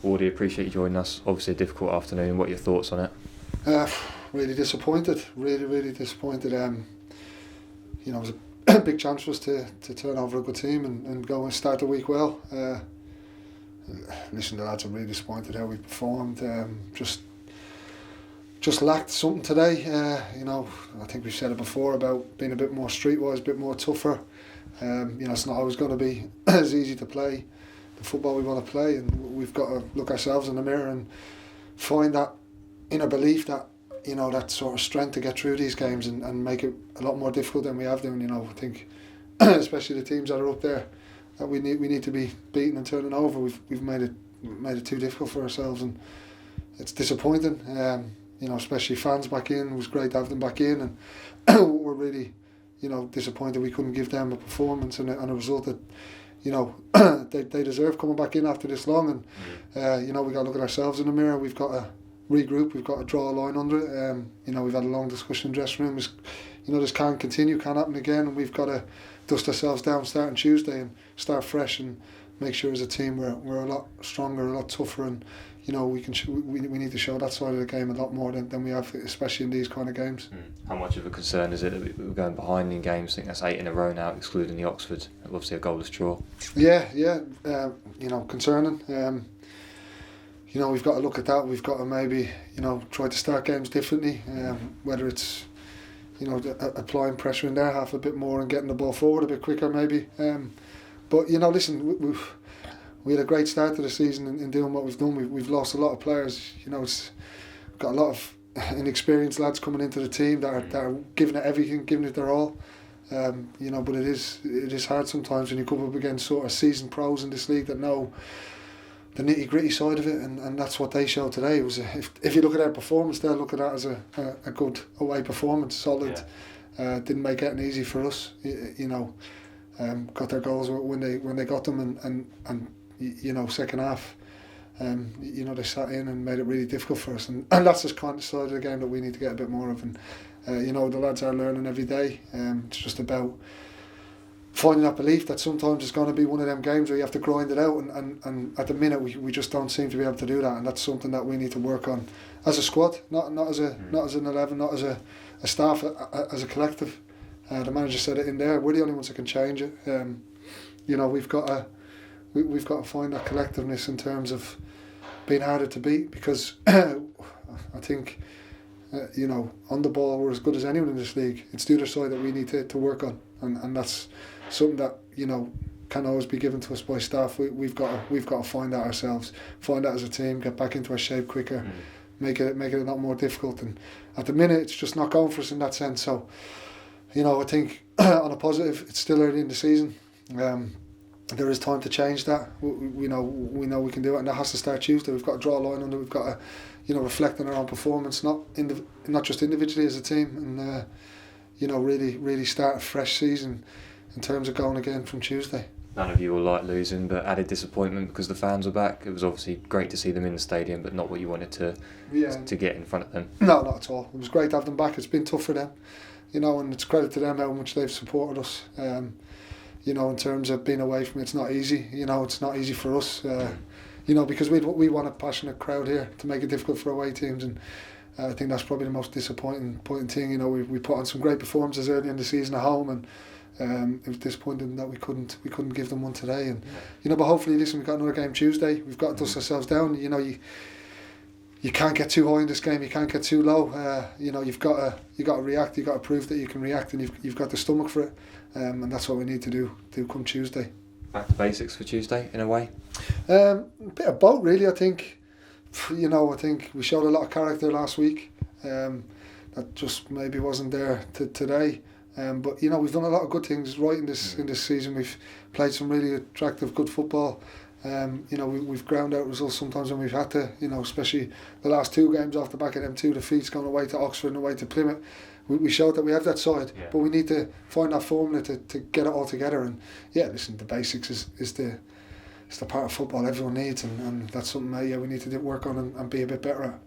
Wardy, appreciate you joining us. Obviously a difficult afternoon. What are your thoughts on it? Really disappointed. Really disappointed. It was a big chance for us to turn over a good team and go and start the week well. Listen, the lads are really disappointed how we performed. Just lacked something today. I think we've said it before about being a bit more streetwise, a bit more tougher. It's not always going to be as easy to play the football we want to play, and we've got to look ourselves in the mirror and find that inner belief that that sort of strength to get through these games and make it a lot more difficult than we have done. I think especially the teams that are up there that we need to be beating and turning over. We've made it too difficult for ourselves, and it's disappointing. Especially fans back in. It was great to have them back in, and we're really disappointed we couldn't give them a performance and a result that they deserve coming back in after this long. And we got to look at ourselves in the mirror. We've got to regroup. We've got to draw a line under it. We've had a long discussion in the dressing room. This can't continue, can't happen again, and we've got to dust ourselves down starting Tuesday and start fresh and make sure as a team we're a lot stronger, a lot tougher, and we need to show that side of the game a lot more than we have, especially in these kind of games. How much of a concern is it that we're going behind in games? I think that's 8 in a row now, excluding the Oxford. Obviously a goalless draw. Yeah, concerning. We've got to look at that. We've got to maybe try to start games differently. Whether it's applying pressure in their half a bit more and getting the ball forward a bit quicker maybe. But listen, we had a great start to the season in doing what we've done. We've lost a lot of players. We've got a lot of inexperienced lads coming into the team that are giving it everything, giving it their all. But it is hard sometimes when you come up against sort of seasoned pros in this league that know the nitty gritty side of it, and that's what they showed today. It was if you look at their performance, they'll look at that as a good away performance, solid. Yeah. Didn't make it easy for us. Got their goals when they got them, and second half, they sat in and made it really difficult for us, and that's the kind of side of the game that we need to get a bit more of. And the lads are learning every day. It's just about finding that belief that sometimes it's going to be one of them games where you have to grind it out, and at the minute we just don't seem to be able to do that, and that's something that we need to work on as a squad, not as an 11, not as a staff, as a collective. The manager said it in there. We're the only ones that can change it. We've got to find that collectiveness in terms of being harder to beat, because I think on the ball we're as good as anyone in this league. It's the other side that we need to work on, and that's something that can't always be given to us by staff. We've got to find that ourselves, find that as a team, get back into our shape quicker, make it a lot more difficult. And at the minute it's just not going for us in that sense. So I think on a positive, it's still early in the season. There is time to change that. We know we can do it, and that has to start Tuesday. We've got to draw a line under. We've got to reflect on our own performance, not just individually as a team, and really start a fresh season in terms of going again from Tuesday. None of you will like losing, but added disappointment because the fans were back. It was obviously great to see them in the stadium, but not what you wanted to get in front of them. No, not at all. It was great to have them back. It's been tough for them, and it's credit to them how much they've supported us. In terms of being away from it, it's not easy. It's not easy for us. Because we want a passionate crowd here to make it difficult for away teams, and I think that's probably the most disappointing thing. We put on some great performances early in the season at home, and it was disappointing that we couldn't give them one today. And but hopefully, listen, we've got another game Tuesday. We've got to dust ourselves down. You can't get too high in this game. You can't get too low. You've got to react. You've got to prove that you can react, and you've got the stomach for it. And that's what we need to do come Tuesday. Back to basics for Tuesday, in a way. A bit of both, really. I think we showed a lot of character last week. That just maybe wasn't there today. But we've done a lot of good things right in this season. We've played some really attractive, good football. We've ground out results sometimes when we've had to. Especially the last 2 games off the back of them 2 defeats, going away to Oxford and away to Plymouth. We showed that we have that side, but we need to find that formula to get it all together. And listen, the basics is the part of football everyone needs, and that's something that we need to work on and be a bit better at.